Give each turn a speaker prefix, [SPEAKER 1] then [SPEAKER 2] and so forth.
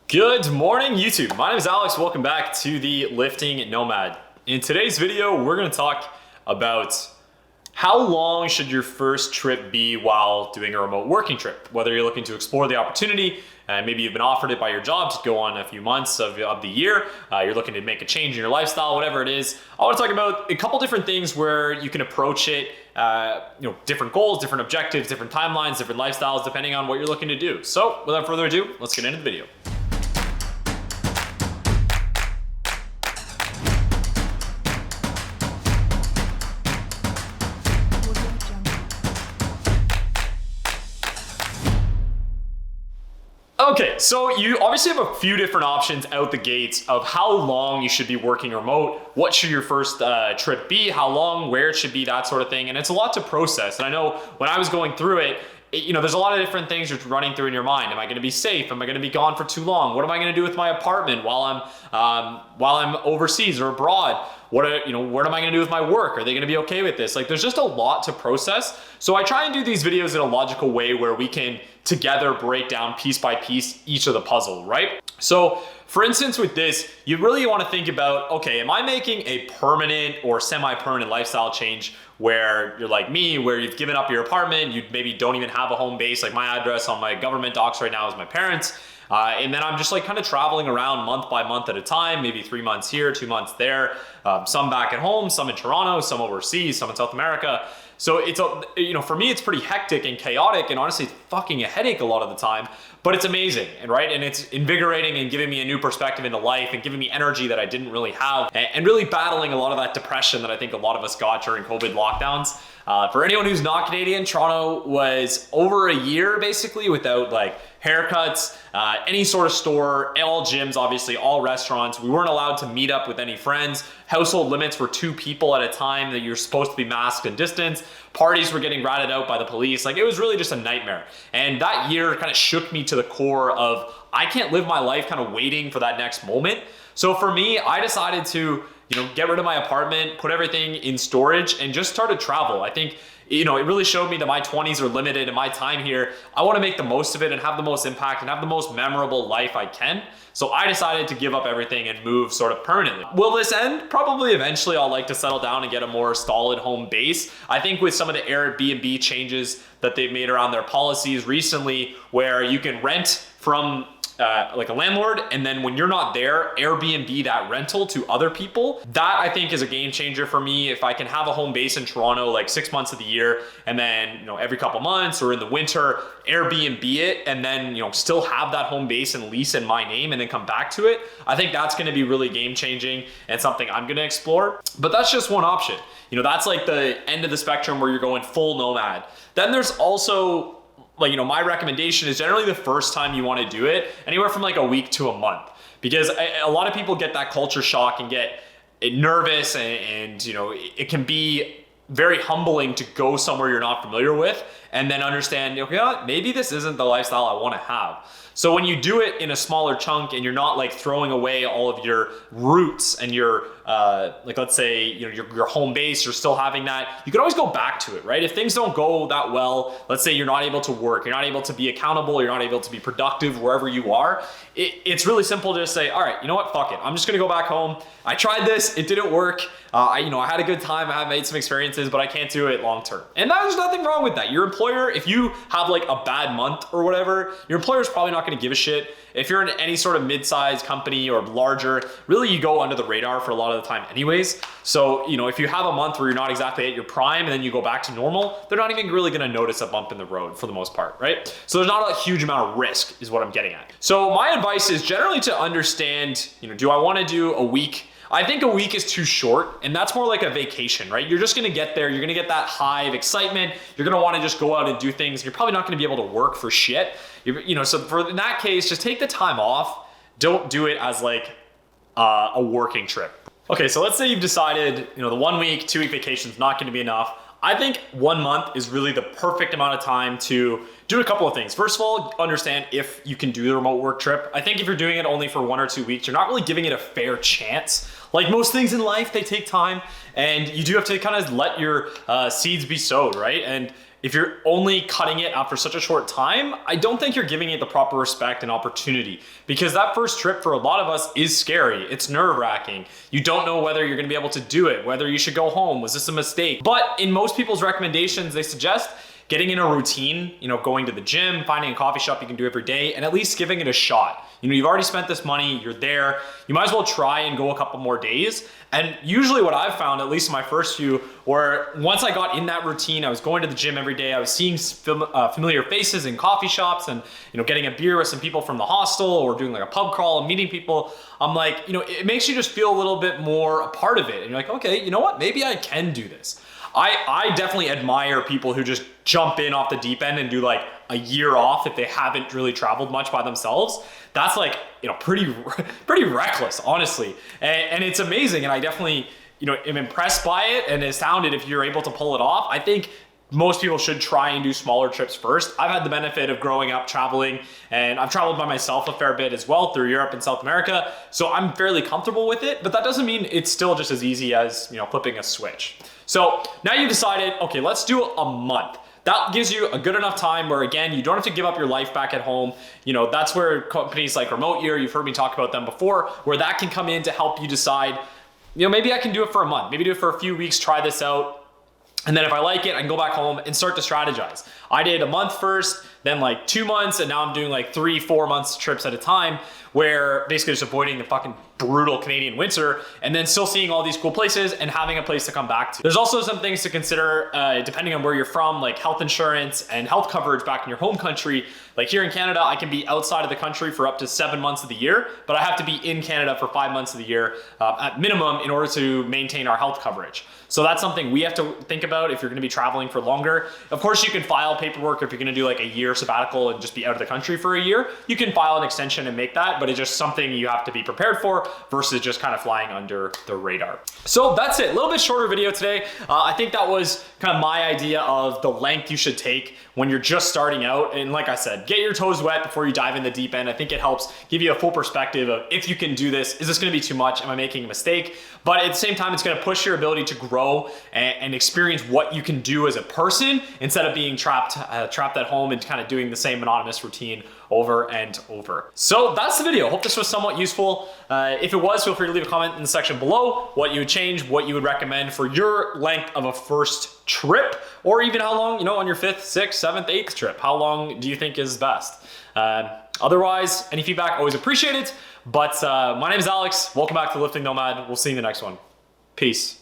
[SPEAKER 1] Good morning, YouTube. My name is Alex. Welcome back to the Lifting Nomad. In today's video, we're going to talk about how long should your first trip be while doing a remote working trip. Whether you're looking to explore the opportunity, and maybe you've been offered it by your job to go on a few months of the year, you're looking to make a change in your lifestyle, whatever it is. I want to talk about a couple different things where you can approach it, different goals, different objectives, different timelines, different lifestyles, depending on what you're looking to do. So without further ado, let's get into the video. Okay, so you obviously have a few different options out the gates of how long you should be working remote. What should your first trip be? How long, where it should be, that sort of thing. And it's a lot to process. And I know when I was going through it, there's a lot of different things you're running through in your mind. Am I going to be safe? Am I going to be gone for too long? What am I going to do with my apartment while I'm overseas or abroad? What am I going to do with my work? Are they going to be okay with this? Like, there's just a lot to process. So I try and do these videos in a logical way where we can together break down piece by piece each of the puzzle, right? So for instance, with this, you really want to think about, okay, am I making a permanent or semi-permanent lifestyle change where you're like me, where you've given up your apartment, you maybe don't even have a home base. Like, my address on my government docs right now is my parents'. And then I'm just like kind of traveling around month by month at a time, maybe 3 months here, 2 months there, some back at home, some in Toronto, some overseas, some in South America. So it's, for me, it's pretty hectic and chaotic, and honestly, it's fucking a headache a lot of the time, but it's amazing, right? And it's invigorating and giving me a new perspective into life and giving me energy that I didn't really have, and really battling a lot of that depression that I think a lot of us got during COVID lockdowns. For anyone who's not Canadian, Toronto was over a year basically without like haircuts, any sort of store, all gyms, obviously all restaurants. We weren't allowed to meet up with any friends. Household limits were 2 people at a time that you're supposed to be masked and distanced. Parties were getting ratted out by the police. Like, it was really just a nightmare. And that year kind of shook me to the core of, I can't live my life kind of waiting for that next moment. So for me, I decided to get rid of my apartment, put everything in storage, and just start to travel. I think, it really showed me that my 20s are limited and my time here, I want to make the most of it and have the most impact and have the most memorable life I can. So I decided to give up everything and move sort of permanently. Will this end? Probably eventually. I'll like to settle down and get a more solid home base. I think with some of the Airbnb changes that they've made around their policies recently, where you can rent from like a landlord, and then when you're not there, Airbnb that rental to other people. That I think is a game changer for me. If I can have a home base in Toronto like 6 months of the year, and then every couple months or in the winter, Airbnb it, and then still have that home base and lease in my name, and then come back to it. I think that's going to be really game changing and something I'm going to explore. But that's just one option. That's like the end of the spectrum where you're going full nomad. Then there's also, my recommendation is generally the first time you want to do it, anywhere from like a week to a month, because a lot of people get that culture shock and get nervous, and it can be very humbling to go somewhere you're not familiar with and then understand, okay, maybe this isn't the lifestyle I want to have. So when you do it in a smaller chunk and you're not like throwing away all of your roots and your, let's say, your home base, you're still having that, you can always go back to it, right? If things don't go that well, let's say you're not able to work, you're not able to be accountable, you're not able to be productive wherever you are, it's really simple to just say, all right, you know what, fuck it. I'm just gonna go back home. I tried this, it didn't work. I had a good time, I have made some experiences, but I can't do it long term. And there's nothing wrong with that. Your employer, if you have like a bad month or whatever, your employer's probably not gonna give a shit. If you're in any sort of mid-sized company or larger, really you go under the radar for a lot of the time anyways. So, if you have a month where you're not exactly at your prime and then you go back to normal, they're not even really gonna notice a bump in the road for the most part, right? So there's not a huge amount of risk is what I'm getting at. So my advice is generally to understand, do I wanna do a week? I think a week is too short, and that's more like a vacation, right? You're just gonna get there, you're gonna get that high of excitement, you're gonna wanna just go out and do things, you're probably not gonna be able to work for shit. So in that case, just take the time off. Don't do it as like a working trip. Okay, so let's say you've decided, the 1 week, 2 week vacation is not gonna be enough. I think 1 month is really the perfect amount of time to do a couple of things. First of all, understand if you can do the remote work trip. I think if you're doing it only for 1 or 2 weeks, you're not really giving it a fair chance. Like most things in life, they take time, and you do have to kind of let your seeds be sowed, right? And if you're only cutting it after such a short time, I don't think you're giving it the proper respect and opportunity, because that first trip for a lot of us is scary. It's nerve-wracking. You don't know whether you're gonna be able to do it, whether you should go home. Was this a mistake? But in most people's recommendations, they suggest getting in a routine, going to the gym, finding a coffee shop you can do every day, and at least giving it a shot. You've already spent this money, you're there, you might as well try and go a couple more days. And usually what I've found, at least in my first few, where once I got in that routine, I was going to the gym every day, I was seeing familiar faces in coffee shops and getting a beer with some people from the hostel or doing like a pub crawl and meeting people. I'm like, it makes you just feel a little bit more a part of it. And you're like, okay, you know what? Maybe I can do this. I definitely admire people who just jump in off the deep end and do like a year off if they haven't really traveled much by themselves. That's like, pretty reckless, honestly. And it's amazing. And I definitely, am impressed by it and astounded if you're able to pull it off. I think most people should try and do smaller trips first. I've had the benefit of growing up traveling, and I've traveled by myself a fair bit as well through Europe and South America. So I'm fairly comfortable with it, but that doesn't mean it's still just as easy as, flipping a switch. So now you've decided, okay, let's do a month. That gives you a good enough time where, again, you don't have to give up your life back at home. That's where companies like Remote Year, you've heard me talk about them before, where that can come in to help you decide, maybe I can do it for a month, maybe do it for a few weeks, try this out. And then if I like it, I can go back home and start to strategize. I did a month first, then like 2 months, and now I'm doing like 3-4 months trips at a time, where basically just avoiding the fucking brutal Canadian winter and then still seeing all these cool places and having a place to come back to. There's also some things to consider depending on where you're from, like health insurance and health coverage back in your home country. Like here in Canada, I can be outside of the country for up to 7 months of the year, but I have to be in Canada for 5 months of the year at minimum in order to maintain our health coverage. So that's something we have to think about if you're gonna be traveling for longer. Of course, you can file paperwork if you're gonna do like a year sabbatical and just be out of the country for a year. You can file an extension and make that, but it's just something you have to be prepared for versus just kind of flying under the radar. So that's it, a little bit shorter video today. I think that was kind of my idea of the length you should take when you're just starting out. And like I said, get your toes wet before you dive in the deep end. I think it helps give you a full perspective of if you can do this, is this gonna be too much? Am I making a mistake? But at the same time, it's gonna push your ability to grow and experience what you can do as a person instead of being trapped at home and kind of doing the same monotonous routine over and over. So that's the video. Hope this was somewhat useful. If it was, feel free to leave a comment in the section below what you would change, what you would recommend for your length of a first trip, or even how long, on your 5th, 6th, 7th, 8th trip, how long do you think is best? Otherwise, any feedback, always appreciated. But my name is Alex. Welcome back to Lifting Nomad. We'll see you in the next one. Peace.